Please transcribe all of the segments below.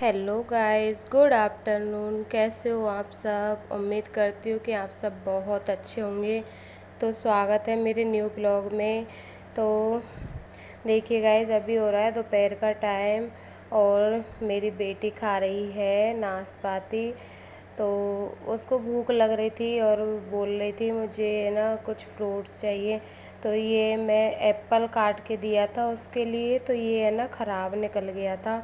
Hello guys, good afternoon. कैसे हो आप सब? उम्मीद करती हूँ कि आप सब बहुत अच्छे होंगे। तो स्वागत है मेरे न्यू ब्लॉग में। तो देखिए गाइस, अभी हो रहा है दोपहर का टाइम और मेरी बेटी खा रही है नाशपाती। तो उसको भूख लग रही थी और बोल रही थी मुझे ना कुछ फ्रूट्स चाहिए। तो ये मैं एप्पल काट के दिया था उसके लिए, तो ये है ना ख़राब निकल गया था।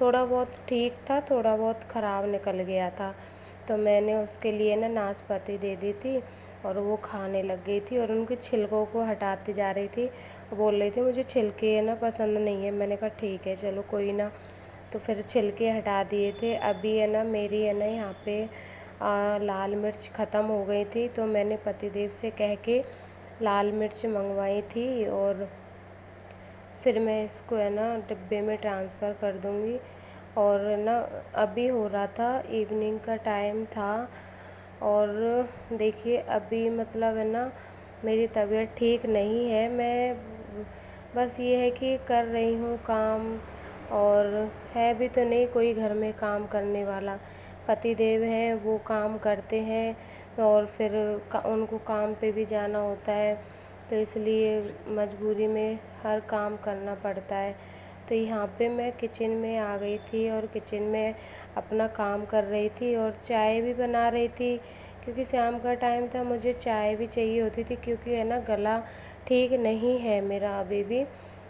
थोड़ा बहुत ठीक था, थोड़ा बहुत ख़राब निकल गया था। तो मैंने उसके लिए ना नाशपाती दे दी थी और वो खाने लग गई थी और उनके छिलकों को हटाती जा रही थी। बोल रही थी मुझे छिलके है ना पसंद नहीं है। मैंने कहा ठीक है, चलो कोई ना। तो फिर छिलके हटा दिए थे। अभी है ना मेरी है ना यहाँ पे लाल मिर्च ख़त्म हो गई थी, तो मैंने पतिदेव से कह के लाल मिर्च मंगवाई थी और फिर मैं इसको है ना डिब्बे में ट्रांसफ़र कर दूँगी। और ना अभी हो रहा था, इवनिंग का टाइम था और देखिए अभी मतलब है ना मेरी तबीयत ठीक नहीं है। मैं बस ये है कि कर रही हूँ काम, और है भी तो नहीं कोई घर में काम करने वाला। पतिदेव हैं, वो काम करते हैं और फिर उनको काम पे भी जाना होता है, तो इसलिए मजबूरी में हर काम करना पड़ता है। तो यहाँ पे मैं किचन में आ गई थी और किचन में अपना काम कर रही थी और चाय भी बना रही थी, क्योंकि शाम का टाइम था, मुझे चाय भी चाहिए होती थी, क्योंकि है ना गला ठीक नहीं है मेरा अभी भी।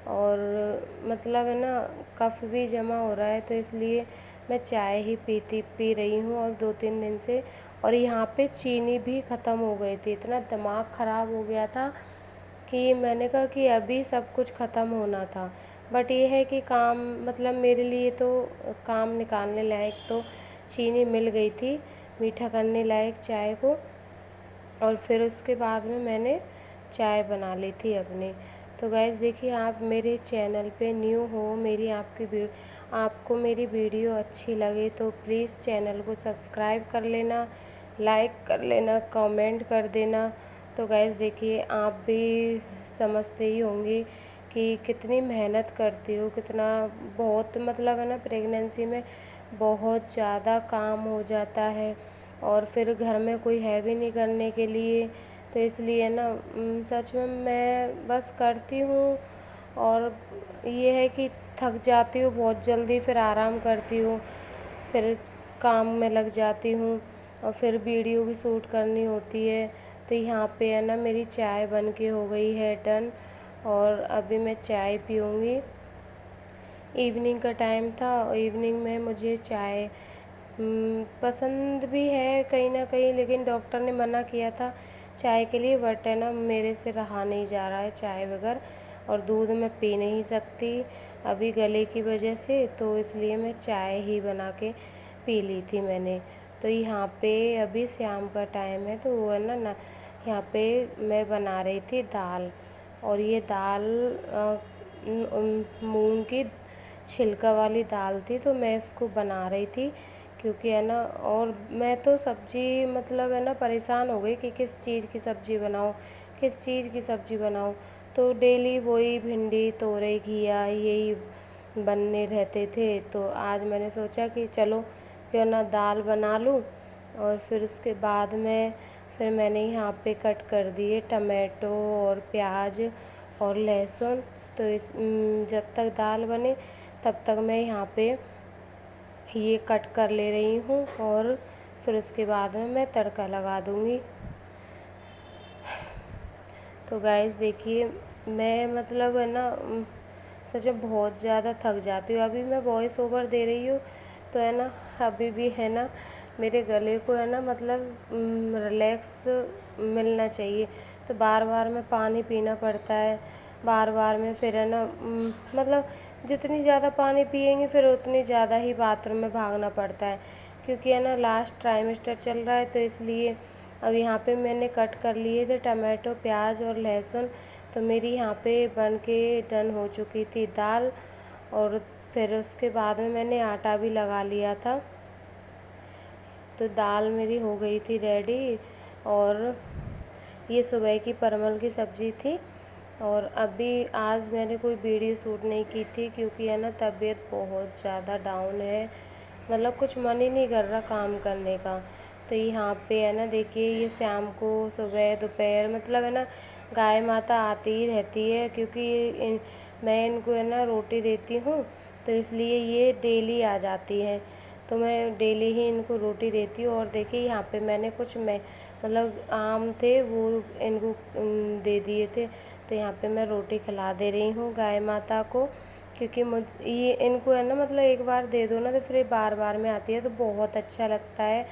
और मतलब है ना कफ़ भी जमा हो रहा है, तो इसलिए मैं चाय ही पी रही हूँ और 2-3 दिन से। और यहाँ पे चीनी भी ख़त्म हो गई थी। इतना दिमाग ख़राब हो गया था कि मैंने कहा कि अभी सब कुछ ख़त्म होना था। बट ये है कि काम मतलब मेरे लिए तो काम निकालने लायक तो चीनी मिल गई थी, मीठा करने लायक चाय को। और फिर उसके बाद में मैंने चाय बना ली थी अपनी। तो गाइस देखिए, आप मेरे चैनल पे न्यू हो, आपको मेरी वीडियो अच्छी लगे तो प्लीज़ चैनल को सब्सक्राइब कर लेना, लाइक कर लेना, कमेंट कर देना। तो गाइस देखिए, आप भी समझते ही होंगे कि कितनी मेहनत करती हूँ, कितना बहुत मतलब है ना प्रेगनेंसी में बहुत ज़्यादा काम हो जाता है और फिर घर में कोई है भी नहीं करने के लिए। तो इसलिए ना सच में मैं बस करती हूँ और ये है कि थक जाती हूँ बहुत जल्दी, फिर आराम करती हूँ, फिर काम में लग जाती हूँ और फिर वीडियो भी शूट करनी होती है। तो यहाँ पे है ना मेरी चाय बन के हो गई है डन, और अभी मैं चाय पीऊँगी। इवनिंग का टाइम था, इवनिंग में मुझे चाय पसंद भी है कहीं ना कहीं, लेकिन डॉक्टर ने मना किया था चाय के लिए। बट है ना मेरे से रहा नहीं जा रहा है चाय बगैर, और दूध मैं पी नहीं सकती अभी गले की वजह से, तो इसलिए मैं चाय ही बना के पी ली थी मैंने। तो यहाँ पे अभी शाम का टाइम है, तो वो है ना यहाँ पे मैं बना रही थी दाल। और ये दाल मूंग की छिलका वाली दाल थी, तो मैं इसको बना रही थी, क्योंकि है ना और मैं तो सब्ज़ी मतलब है ना परेशान हो गई कि किस चीज़ की सब्ज़ी बनाऊँ, किस चीज़ की सब्ज़ी बनाऊँ। तो डेली वही भिंडी, तोरई, घिया यही बनने रहते थे। तो आज मैंने सोचा कि चलो क्यों ना दाल बना लूँ। और फिर उसके बाद में फिर मैंने यहाँ पे कट कर दिए टमाटो और प्याज और लहसुन। तो जब तक दाल बने तब तक मैं यहाँ पे ये कट कर ले रही हूँ और फिर उसके बाद में मैं तड़का लगा दूँगी। तो गाइस देखिए, मैं मतलब है ना सच में बहुत ज़्यादा थक जाती हूँ। अभी मैं वॉइस ओवर दे रही हूँ, तो है ना अभी भी है ना मेरे गले को है ना मतलब रिलैक्स मिलना चाहिए। तो बार बार में पानी पीना पड़ता है, बार बार में फिर है ना मतलब जितनी ज़्यादा पानी पिएंगे फिर उतनी ज़्यादा ही बाथरूम में भागना पड़ता है, क्योंकि है ना लास्ट ट्राइमेस्टर चल रहा है। तो इसलिए अब यहाँ पे मैंने कट कर लिए थे टमाटो, प्याज और लहसुन। तो मेरी यहाँ पे बन के डन हो चुकी थी दाल, और फिर उसके बाद में मैंने आटा भी लगा लिया था। तो दाल मेरी हो गई थी रेडी। और ये सुबह की परवल की सब्ज़ी थी। और अभी आज मैंने कोई वीडियो शूट नहीं की थी, क्योंकि है ना तबीयत बहुत ज़्यादा डाउन है मतलब कुछ मन ही नहीं कर रहा काम करने का। तो यहाँ पे है ना, देखिए ये शाम को, सुबह, दोपहर, मतलब है ना गाय माता आती ही रहती है, क्योंकि मैं इनको है ना रोटी देती हूँ, तो इसलिए ये डेली आ जाती हैं। तो मैं डेली ही इनको रोटी देती हूँ। और देखिए यहाँ पे मैंने कुछ मैं मतलब आम थे वो इनको दे दिए थे। तो यहाँ पे मैं रोटी खिला दे रही हूँ गाय माता को, क्योंकि मुझ ये इनको है ना मतलब एक बार दे दो ना तो फिर ये बार बार में आती है, तो बहुत अच्छा लगता है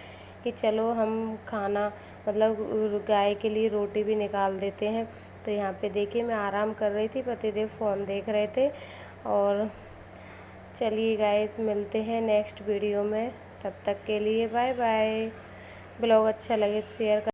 कि चलो हम खाना मतलब गाय के लिए रोटी भी निकाल देते हैं। तो यहाँ पे देखिए मैं आराम कर रही थी, पतिदेव फ़ोन देख रहे थे। और चलिए गाइस, मिलते हैं नेक्स्ट वीडियो में, तब तक के लिए बाय बाय। ब्लॉग अच्छा लगे तो शेयर कर